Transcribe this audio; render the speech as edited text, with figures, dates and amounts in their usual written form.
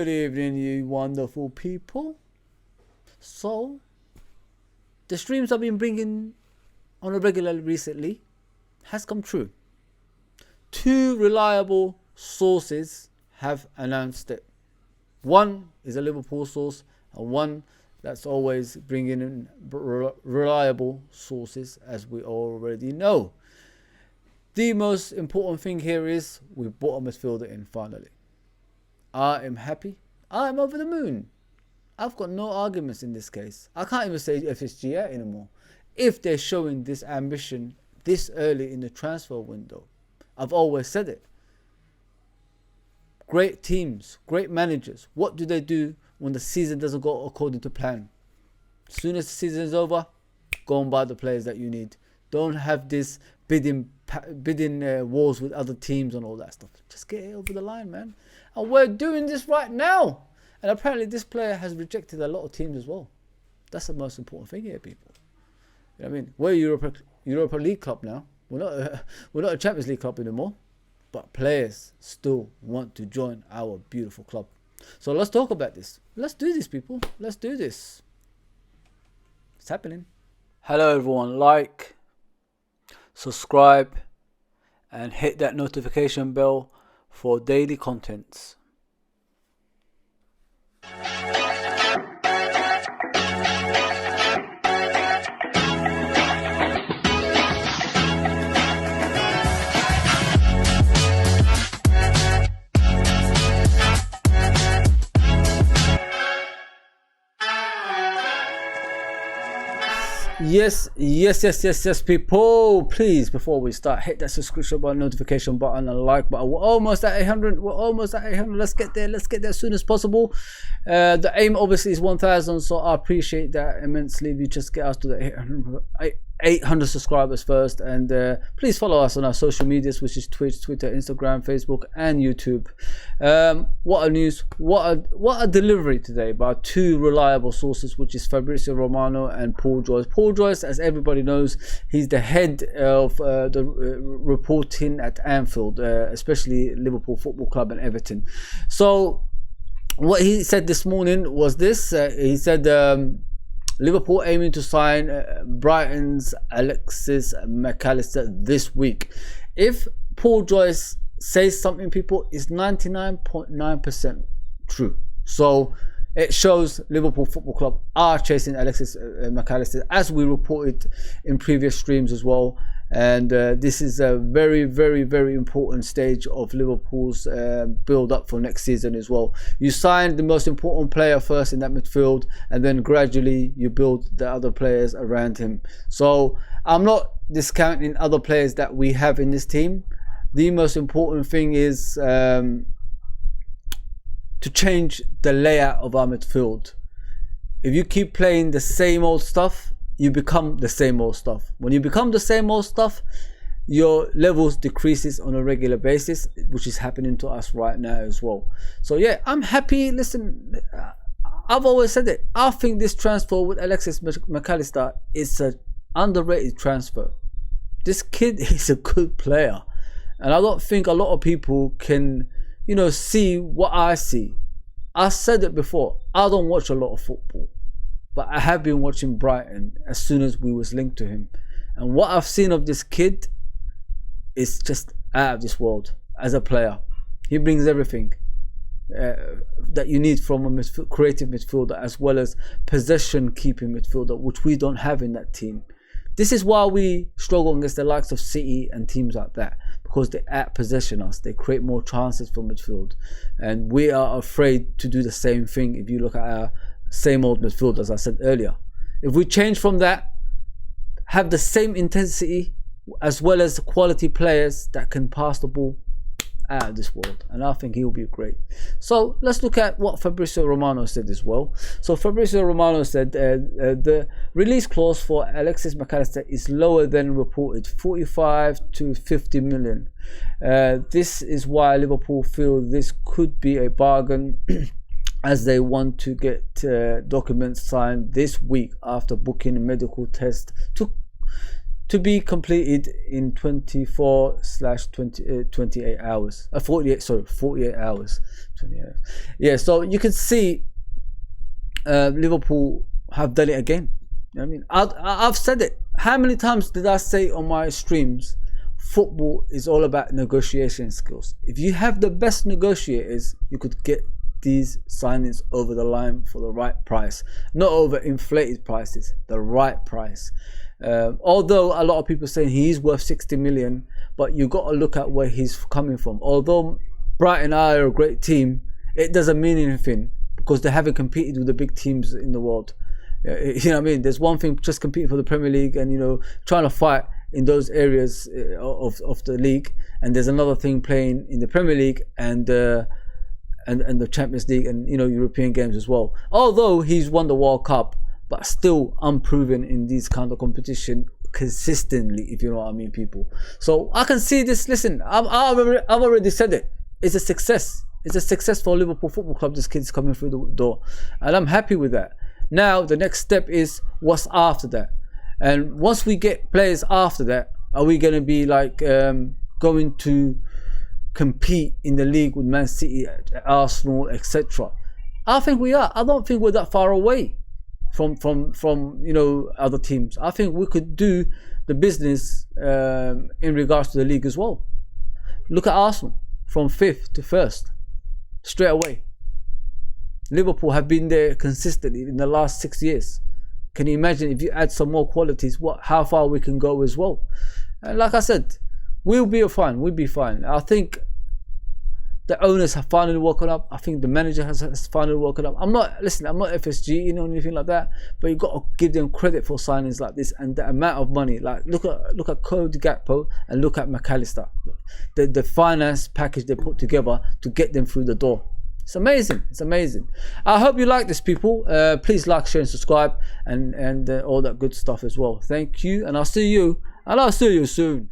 Good evening, you wonderful people. So, the streams I've been bringing on a regular recently has come true. 2 reliable sources have announced it. One is a Liverpool source, and one that's always bringing in reliable sources, as we already know. The most important thing here is we brought a midfielder in finally. I am happy. I am over the moon. I've got no arguments in this case. I can't even say FSG anymore. If they're showing this ambition this early in the transfer window, I've always said it. Great teams, great managers. What do when the season doesn't go according to plan? As soon as the season is over, go and buy the players that you need. Don't have this bidding wars with other teams and all that stuff. Just get it over the line, man. And we're doing this right now. And apparently this player has rejected a lot of teams as well. That's the most important thing here, people. You know what I mean? We're a Europa League club now. We're not a Champions League club anymore. But players still want to join our beautiful club. So let's talk about this. Let's do this, people. Let's do this. It's happening. Hello, everyone. Like, subscribe, and hit that notification bell for daily contents. Yes, people. Please, before we start, hit that subscription button, notification button, and like button. We're almost at 800. Let's get there as soon as possible. The aim obviously is 1,000, so I appreciate that immensely. If you just get us to the 800 subscribers first, and please follow us on our social medias, which is Twitch, Twitter, Instagram, Facebook, and YouTube. What a news! What a delivery today by 2 reliable sources, which is Fabio Romano and Paul Joyce. Paul Joyce, as everybody knows, he's the head of the reporting at Anfield, especially Liverpool Football Club and Everton. So what he said this morning was this. He said Liverpool aiming to sign Brighton's Alexis Mac Allister this week. If Paul Joyce says something, people, it's 99.9% true. So it shows Liverpool Football Club are chasing Alexis Mac Allister, as we reported in previous streams as well. And this is a very, very, very important stage of Liverpool's build up for next season as well. You sign the most important player first in that midfield, and then gradually you build the other players around him. So I'm not discounting other players that we have in this team. The most important thing is to change the layout of our midfield. If you keep playing the same old stuff, you become the same old stuff. When you become the same old stuff, your levels decreases on a regular basis, which is happening to us right now as well. So yeah, I'm happy. Listen, I've always said it. I think this transfer with Alexis Mac Allister is an underrated transfer. This kid is a good player, and I don't think a lot of people can, see what I see. I said it before. I don't watch a lot of football, but I have been watching Brighton as soon as we was linked to him. And what I've seen of this kid is just out of this world as a player. He brings everything that you need from a creative midfielder, as well as possession keeping midfielder, which we don't have in that team. This is why we struggle against the likes of City and teams like that, because they out-possession us. They create more chances for midfield. And we are afraid to do the same thing if you look at our same old midfield, as I said earlier. If we change from that, have the same intensity, as well as quality players that can pass the ball, out of this world, and I think he'll be great. So let's look at what Fabio Romano said as well. So Fabio Romano said the release clause for Alexis Mac Allister is lower than reported, 45 to 50 million. This is why Liverpool feel this could be a bargain as they want to get documents signed this week after booking a medical test to be completed in 24/28 hours. 48 hours. 28 hours. Yeah, so you can see Liverpool have done it again. I mean, I've said it. How many times did I say on my streams, football is all about negotiation skills. If you have the best negotiators, you could get these signings over the line for the right price, not over inflated prices, the right price. Although a lot of people saying he's worth 60 million, but you got to look at where he's coming from. Although Brighton are a great team, it doesn't mean anything because they haven't competed with the big teams in the world. You know what I mean? There's one thing just competing for the Premier League and, you know, trying to fight in those areas of the league, and there's another thing playing in the Premier League and the Champions League and, you know, European games as well. Although he's won the World Cup, but still unproven in these kind of competition consistently, if you know what I mean, people. So I can see this. Listen, I've already said it. It's a success. It's a success for Liverpool Football Club. This kid's coming through the door, and I'm happy with that. Now the next step is what's after that, and once we get players after that, are we going to be like going to compete in the league with Man City, Arsenal, etc.? I think we are. I don't think we're that far away from you know, other teams. I think we could do the business in regards to the league as well. Look at Arsenal, from 5th to 1st straight away. Liverpool have been there consistently in the last 6 years. Can you imagine if you add some more qualities, how far we can go as well? And like I said, we'll be fine. We'll be fine. I think the owners have finally woken up. I think the manager has finally woken up. I'm not FSG, you know, anything like that, but you've got to give them credit for signings like this and the amount of money. Like look at Cody Gakpo and look at Mac Allister. The finance package they put together to get them through the door. It's amazing. It's amazing. I hope you like this, people. Please like, share and subscribe and all that good stuff as well. Thank you, and I'll see you soon.